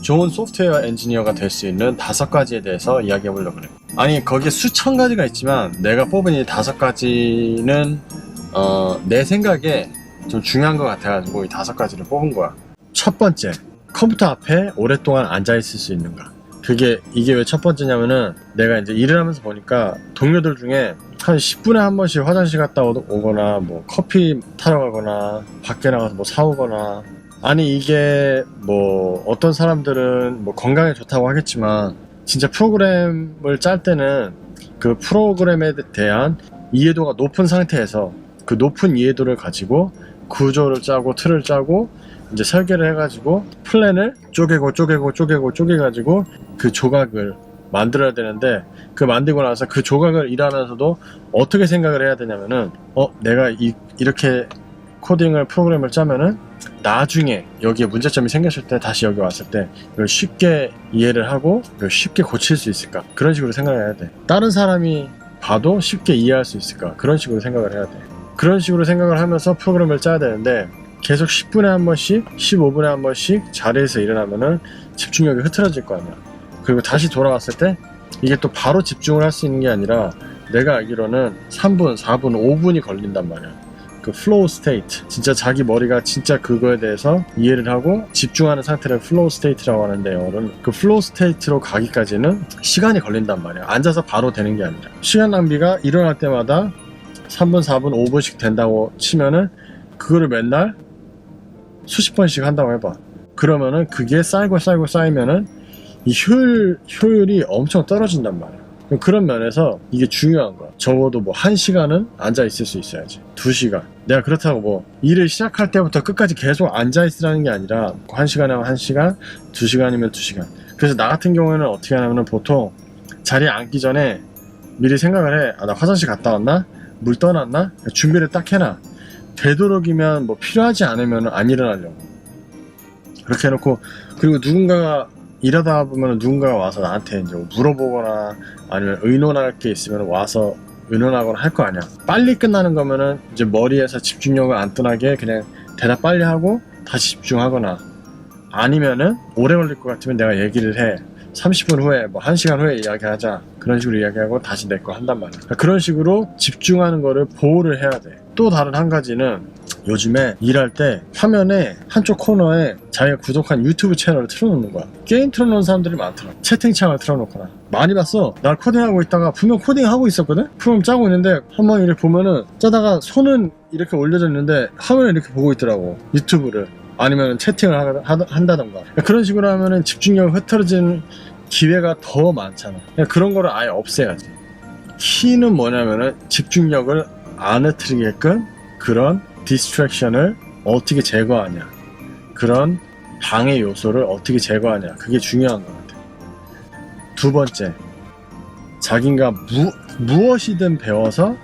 좋은 소프트웨어 엔지니어가 될 수 있는 5가지에 대해서 이야기해 보려고 그래요. 아니 거기에 수천 가지가 있지만 내가 뽑은 이 5가지는 내 생각에 좀 중요한 것 같아가지고 이 5가지를 뽑은 거야. 첫 번째, 컴퓨터 앞에 오랫동안 앉아있을 수 있는가. 이게 왜 첫 번째냐면은 내가 이제 일을 하면서 보니까 동료들 중에 한 10분에 한 번씩 화장실 갔다 오거나 뭐 커피 타러 가거나 밖에 나가서 뭐 사오거나, 아니 이게 뭐 어떤 사람들은 뭐 건강에 좋다고 하겠지만 진짜 프로그램을 짤 때는 그 프로그램에 대한 이해도가 높은 상태에서 그 높은 이해도를 가지고 구조를 짜고 틀을 짜고 이제 설계를 해가지고 플랜을 쪼개가지고 그 조각을 만들어야 되는데, 그 만들고 나서 그 조각을 일하면서도 어떻게 생각을 해야 되냐면은 내가 이렇게 코딩을 프로그램을 짜면은 나중에 여기에 문제점이 생겼을 때 다시 여기 왔을 때 이걸 쉽게 이해를 하고 이걸 쉽게 고칠 수 있을까, 그런 식으로 생각을 해야 돼. 다른 사람이 봐도 쉽게 이해할 수 있을까, 그런 식으로 생각을 해야 돼. 그런 식으로 생각을 하면서 프로그램을 짜야 되는데 계속 10분에 한 번씩 15분에 한 번씩 자리에서 일어나면은 집중력이 흐트러질 거 아니야. 그리고 다시 돌아왔을 때 이게 또 바로 집중을 할 수 있는 게 아니라 내가 알기로는 3분, 4분, 5분이 걸린단 말이야. 그 플로우 스테이트, 진짜 자기 머리가 진짜 그거에 대해서 이해를 하고 집중하는 상태를 플로우 스테이트라고 하는데, 영어로는 그 플로우 스테이트로 가기까지는 시간이 걸린단 말이야. 앉아서 바로 되는 게 아니라. 시간 낭비가 일어날 때마다 3분, 4분, 5분씩 된다고 치면은 그거를 맨날 수십 번씩 한다고 해봐. 그러면은 그게 쌓이면은 이 효율이 엄청 떨어진단 말이야. 그런 면에서 이게 중요한 거야. 적어도 뭐 1시간은 앉아 있을 수 있어야지. 2시간. 내가 그렇다고 뭐 일을 시작할 때부터 끝까지 계속 앉아 있으라는 게 아니라 1시간이면 1시간, 2시간이면 2시간. 그래서 나 같은 경우에는 어떻게 하냐면 보통 자리에 앉기 전에 미리 생각을 해. 나 화장실 갔다 왔나? 물 떠났나? 준비를 딱 해놔. 되도록이면 뭐 필요하지 않으면 안 일어나려고 그렇게 해놓고, 그리고 누군가가 일하다 보면 누군가가 와서 나한테 이제 물어보거나 아니면 의논할 게 있으면 와서 의논하거나 할 거 아니야. 빨리 끝나는 거면은 이제 머리에서 집중력을 안 떠나게 그냥 대답 빨리 하고 다시 집중하거나, 아니면은 오래 걸릴 것 같으면 내가 얘기를 해. 30분 후에 뭐 1시간 후에 이야기하자, 그런 식으로 이야기하고 다시 내 거 한단 말이야. 그런 식으로 집중하는 거를 보호를 해야 돼. 또 다른 한 가지는 요즘에 일할 때 화면에 한쪽 코너에 자기가 구독한 유튜브 채널을 틀어놓는 거야. 게임 틀어놓는 사람들이 많더라. 채팅창을 틀어놓거나. 많이 봤어. 날 코딩하고 있다가 분명 코딩하고 있었거든? 프로그램 짜고 있는데 한번 이렇게 보면은 짜다가 손은 이렇게 올려져 있는데 화면을 이렇게 보고 있더라고, 유튜브를. 아니면 채팅을 한다던가. 그런 식으로 하면은 집중력이 흐트러지는 기회가 더 많잖아. 그런 거를 아예 없애야지. 키는 뭐냐면은 집중력을 안 흐트리게끔 그런 디스트랙션을 어떻게 제거하냐, 그런 방해 요소를 어떻게 제거하냐, 그게 중요한 것 같아. 두 번째, 자기가 무엇이든 배워서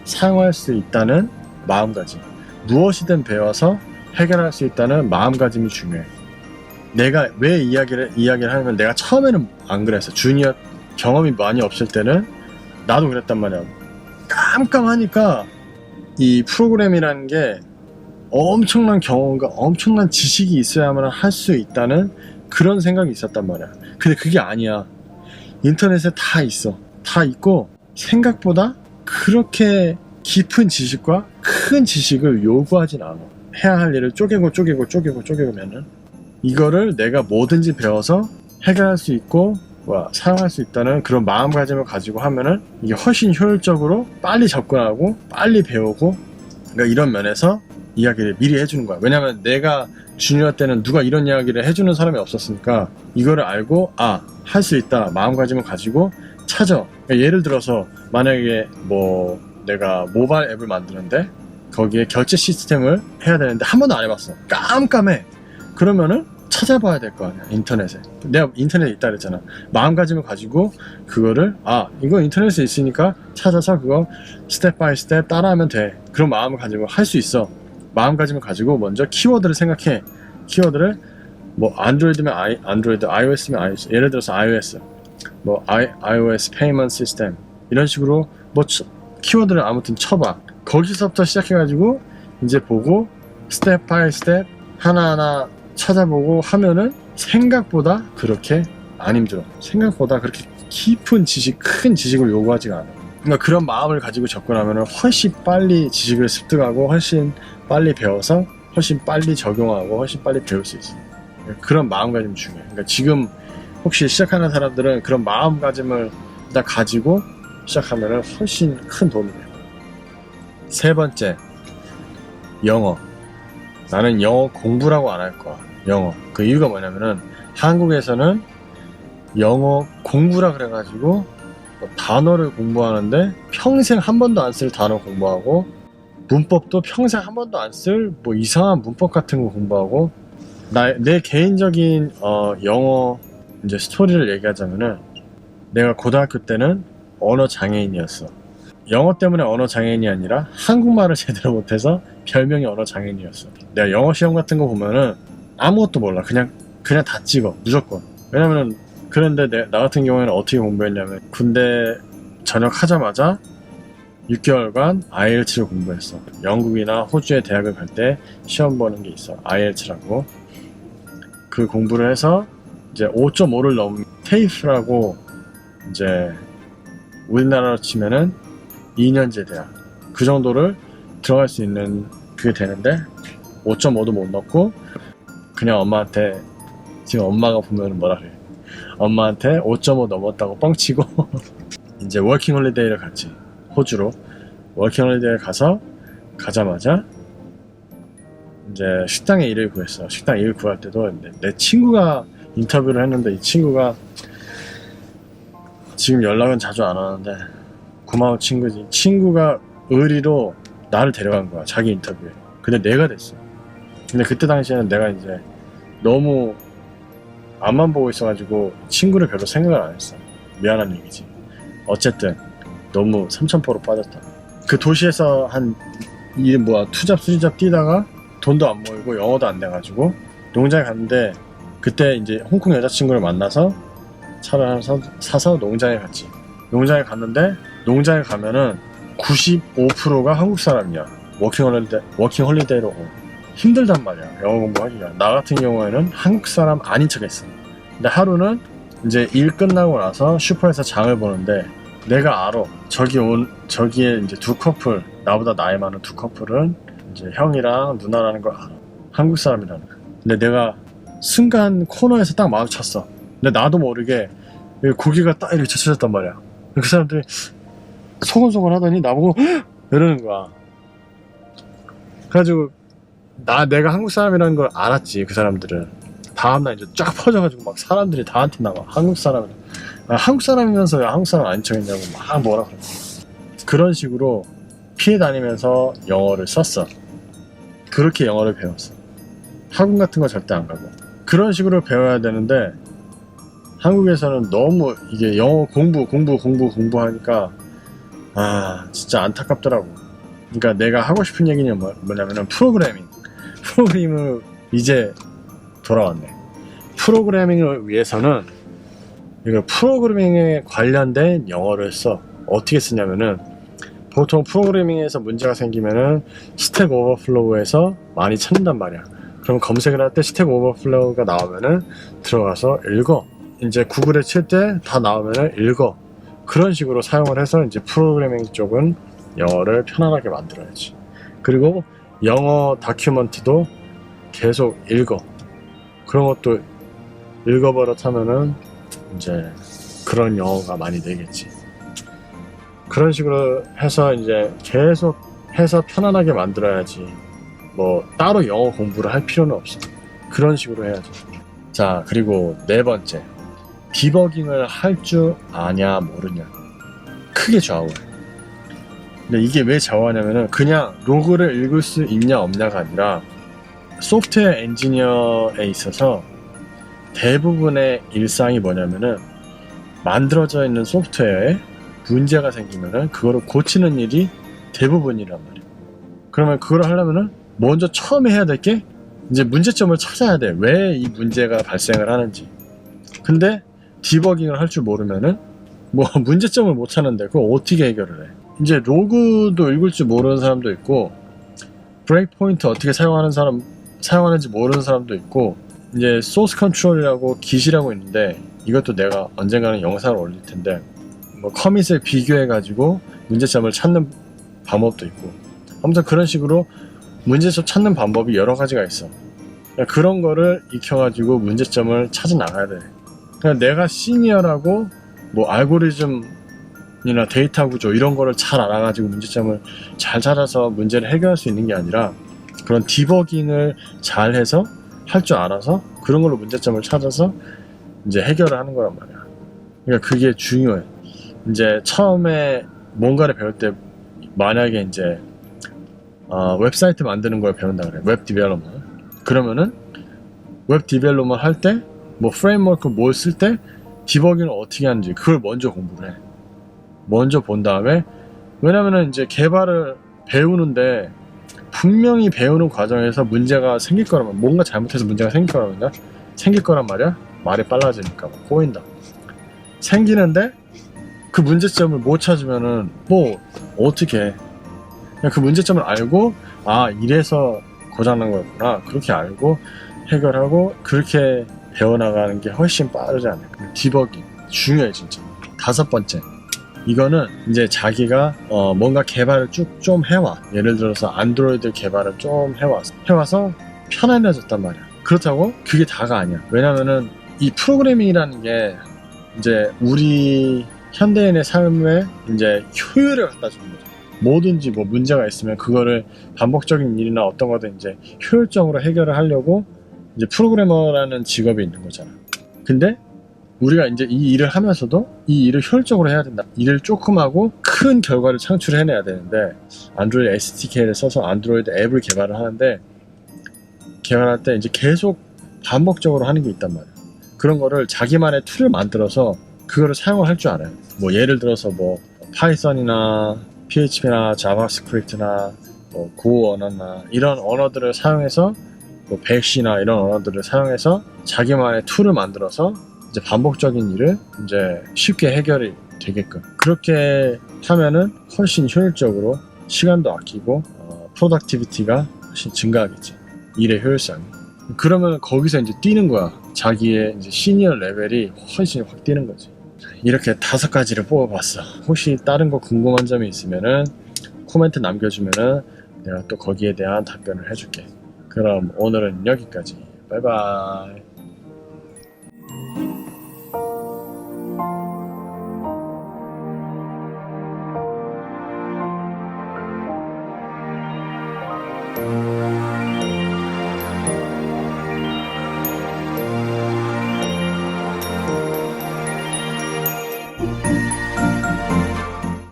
사용할 수 있다는 마음가짐, 무엇이든 배워서 해결할 수 있다는 마음가짐이 중요해. 내가 왜 이야기를 하냐면 내가 처음에는 안 그랬어. 주니어 경험이 많이 없을 때는 나도 그랬단 말이야. 깜깜하니까 이 프로그램이라는 게 엄청난 경험과 엄청난 지식이 있어야만 할 수 있다는 그런 생각이 있었단 말이야. 근데 그게 아니야. 인터넷에 다 있어. 다 있고 생각보다 그렇게 깊은 지식과 큰 지식을 요구하진 않아. 해야 할 일을 쪼개면은 이거를 내가 뭐든지 배워서 해결할 수 있고 사용할 수 있다는 그런 마음가짐을 가지고 하면은 이게 훨씬 효율적으로 빨리 접근하고 빨리 배우고, 그러니까 이런 면에서 이야기를 미리 해주는 거야. 왜냐면 내가 주니어 때는 누가 이런 이야기를 해주는 사람이 없었으니까 이거를 알고 할 수 있다 마음가짐을 가지고 찾아. 그러니까 예를 들어서 만약에 뭐 내가 모바일 앱을 만드는데 거기에 결제 시스템을 해야 되는데 한 번도 안 해봤어. 깜깜해. 그러면은 찾아봐야 될 거 아니야, 인터넷에. 내가 인터넷에 있다 그랬잖아. 마음가짐을 가지고 그거를 이거 인터넷에 있으니까 찾아서 그거 스텝 바이 스텝 따라하면 돼. 그런 마음을 가지고 할 수 있어. 마음가짐을 가지고 먼저 키워드를 생각해. 키워드를 뭐 안드로이드면 안드로이드, iOS면 iOS. 예를 들어서 iOS, 뭐 iOS 페이먼트 시스템 이런 식으로 뭐 키워드를 아무튼 쳐봐. 거기서부터 시작해가지고 이제 보고 스텝 바이 스텝 하나하나 찾아보고 하면은 생각보다 그렇게 안 힘들어. 생각보다 그렇게 깊은 지식, 큰 지식을 요구하지가 않아. 그러니까 그런 마음을 가지고 접근하면 훨씬 빨리 지식을 습득하고 훨씬 빨리 배워서 훨씬 빨리 적용하고 훨씬 빨리 배울 수 있어. 그런 마음가짐이 중요해. 그러니까 지금 혹시 시작하는 사람들은 그런 마음가짐을 다 가지고 시작하면 훨씬 큰 도움이 돼요. 세 번째, 영어. 나는 영어 공부라고 안 할 거야. 영어. 그 이유가 뭐냐면은 한국에서는 영어 공부라 그래가지고 단어를 공부하는데 평생 한 번도 안 쓸 단어 공부하고 문법도 평생 한 번도 안 쓸 뭐 이상한 문법 같은 거 공부하고 내 개인적인 영어 이제 스토리를 얘기하자면은 내가 고등학교 때는 언어 장애인이었어. 영어 때문에 언어 장애인이 아니라 한국말을 제대로 못해서 별명이 언어 장애인이었어. 내가 영어 시험 같은 거 보면은 아무것도 몰라. 그냥 다 찍어. 무조건. 왜냐면은 그런데 나 같은 경우에는 어떻게 공부했냐면 군대 전역하자마자 6개월간 IELTS를 공부했어. 영국이나 호주의 대학을 갈 때 시험 보는 게 있어. IELTS라고. 그 공부를 해서 이제 5.5를 넘은 TAFE라고 이제 우리나라로 치면은 2년제 대학. 그 정도를 들어갈 수 있는 그게 되는데 5.5도 못 넣고 그냥 엄마한테 지금 엄마가 보면 뭐라 그래. 엄마한테 5.5 넘었다고 뻥치고 이제 워킹 홀리데이를 갔지. 호주로 워킹 홀리데이를 가자마자 이제 식당에 일을 구했어. 식당 일 구할 때도 내 친구가 인터뷰를 했는데 이 친구가 지금 연락은 자주 안 하는데 고마운 친구지. 친구가 의리로 나를 데려간 거야. 자기 인터뷰에. 근데 내가 됐어. 근데 그때 당시에는 내가 이제 너무 앞만 보고 있어가지고 친구를 별로 생각을 안 했어. 미안한 얘기지. 어쨌든 너무 삼천포로 빠졌다. 그 도시에서 한 투잡 수리잡 뛰다가 돈도 안 모이고 영어도 안 돼가지고 농장에 갔는데 그때 이제 홍콩 여자친구를 만나서 차를 하나 사서 농장에 갔지. 농장에 갔는데 농장에 가면은 95%가 한국 사람이야. 워킹 홀리데이로 힘들단 말이야. 영어 공부하기가. 나 같은 경우에는 한국 사람 아닌 척 했어. 근데 하루는 이제 일 끝나고 나서 슈퍼에서 장을 보는데 내가 알아. 저기에 이제 두 커플, 나보다 나이 많은 두 커플은 이제 형이랑 누나라는 걸 알아. 한국 사람이라는 거. 근데 내가 순간 코너에서 딱 마주쳤어. 근데 나도 모르게 고개가 딱 이렇게 젖혀졌단 말이야. 그 사람들이 소곤소곤 하더니 나보고 이러는 거야. 그래가지고 내가 한국 사람이라는 걸 알았지. 그 사람들은 다음날 이제 쫙 퍼져가지고 막 사람들이 나한테 나와. 한국 사람이면서 왜 한국 사람 아닌 척했냐고 막 뭐라 그래. 그런 식으로 피해 다니면서 영어를 썼어. 그렇게 영어를 배웠어. 학원 같은 거 절대 안 가고. 그런 식으로 배워야 되는데 한국에서는 너무 이게 영어 공부하니까 진짜 안타깝더라고. 그러니까 내가 하고 싶은 얘기는 뭐냐면은 프로그래밍을 이제 돌아왔네. 프로그래밍을 위해서는 이거 프로그래밍에 관련된 영어를 써. 어떻게 쓰냐면은 보통 프로그래밍에서 문제가 생기면은 스택 오버플로우에서 많이 찾는단 말이야. 그럼 검색을 할 때 스택 오버플로우가 나오면은 들어가서 읽어. 이제 구글에 칠 때 다 나오면은 읽어. 그런 식으로 사용을 해서 이제 프로그래밍 쪽은 영어를 편안하게 만들어야지. 그리고 영어 다큐멘트도 계속 읽어. 그런 것도 읽어버릇하면은 이제 그런 영어가 많이 되겠지. 그런 식으로 해서 이제 계속 해서 편안하게 만들어야지. 뭐 따로 영어 공부를 할 필요는 없어. 그런 식으로 해야지. 자, 그리고 네 번째, 디버깅을 할 줄 아냐 모르냐. 크게 좌우해. 근데 이게 왜 좌우하냐면은 그냥 로그를 읽을 수 있냐 없냐가 아니라 소프트웨어 엔지니어에 있어서 대부분의 일상이 뭐냐면은 만들어져 있는 소프트웨어에 문제가 생기면은 그거를 고치는 일이 대부분이란 말이야. 그러면 그걸 하려면은 먼저 처음에 해야 될 게 이제 문제점을 찾아야 돼. 왜 이 문제가 발생을 하는지. 근데 디버깅을 할 줄 모르면은 뭐 문제점을 못 찾는데 그걸 어떻게 해결을 해. 이제 로그도 읽을 줄 모르는 사람도 있고 브레이크 포인트 어떻게 사용하는지 모르는 사람도 있고 이제 소스 컨트롤이라고 깃이라고 있는데, 이것도 내가 언젠가는 영상을 올릴 텐데, 뭐 커밋을 비교해 가지고 문제점을 찾는 방법도 있고, 아무튼 그런 식으로 문제점 찾는 방법이 여러 가지가 있어. 그런 거를 익혀가지고 문제점을 찾아 나가야 돼. 그냥 내가 시니어라고 뭐 알고리즘이나 데이터 구조 이런 거를 잘 알아가지고 문제점을 잘 찾아서 문제를 해결할 수 있는 게 아니라, 그런 디버깅을 잘 해서 할 줄 알아서 그런 걸로 문제점을 찾아서 이제 해결을 하는 거란 말이야. 그러니까 그게 중요해. 이제 처음에 뭔가를 배울 때 만약에 이제 웹사이트 만드는 걸 배운다 그래. 웹 디벨롭먼트. 그러면은 웹 디벨롭먼트 할 때 뭐 프레임워크 뭘 쓸 때 디버깅을 어떻게 하는지 그걸 먼저 공부를 해. 먼저 본 다음에, 왜냐면은 이제 개발을 배우는데 분명히 배우는 과정에서 문제가 생길 거라면, 뭔가 잘못해서 문제가 생길 거란 말이야. 말이 빨라지니까 꼬인다. 생기는데 그 문제점을 못 찾으면은 뭐 어떻게 해. 그냥 그 문제점을 알고, 아 이래서 고장난 거였구나, 그렇게 알고 해결하고 그렇게 배워나가는 게 훨씬 빠르지 않을까. 디버깅 중요해 진짜. 5번째, 이거는 이제 자기가 뭔가 개발을 쭉 좀 해와. 예를 들어서 안드로이드 개발을 좀 해와서 편안해졌단 말이야. 그렇다고 그게 다가 아니야. 왜냐면은 이 프로그래밍이라는 게 이제 우리 현대인의 삶에 이제 효율을 갖다 주는 거죠. 뭐든지 뭐 문제가 있으면 그거를 반복적인 일이나 어떤 거든 이제 효율적으로 해결을 하려고 이제 프로그래머라는 직업이 있는 거잖아. 근데 우리가 이제 이 일을 하면서도 이 일을 효율적으로 해야 된다. 일을 조금 하고 큰 결과를 창출해내야 되는데, 안드로이드 SDK를 써서 안드로이드 앱을 개발을 하는데, 개발할 때 이제 계속 반복적으로 하는 게 있단 말이야. 그런 거를 자기만의 툴을 만들어서 그거를 사용을 할 줄 알아요. 뭐 예를 들어서 뭐 파이썬이나 PHP나 자바스크립트나 뭐 고 언어나 이런 언어들을 사용해서, 뭐 백시나 이런 언어들을 사용해서 자기만의 툴을 만들어서 이제 반복적인 일을 이제 쉽게 해결이 되게끔, 그렇게 하면은 훨씬 효율적으로 시간도 아끼고 프로덕티비티가 훨씬 증가하겠지. 일의 효율성이. 그러면 거기서 이제 뛰는 거야. 자기의 이제 시니어 레벨이 훨씬 확 뛰는 거지. 이렇게 5가지를 뽑아봤어. 혹시 다른 거 궁금한 점이 있으면은 코멘트 남겨주면은 내가 또 거기에 대한 답변을 해줄게. 그럼 오늘은 여기까지. 바이바이.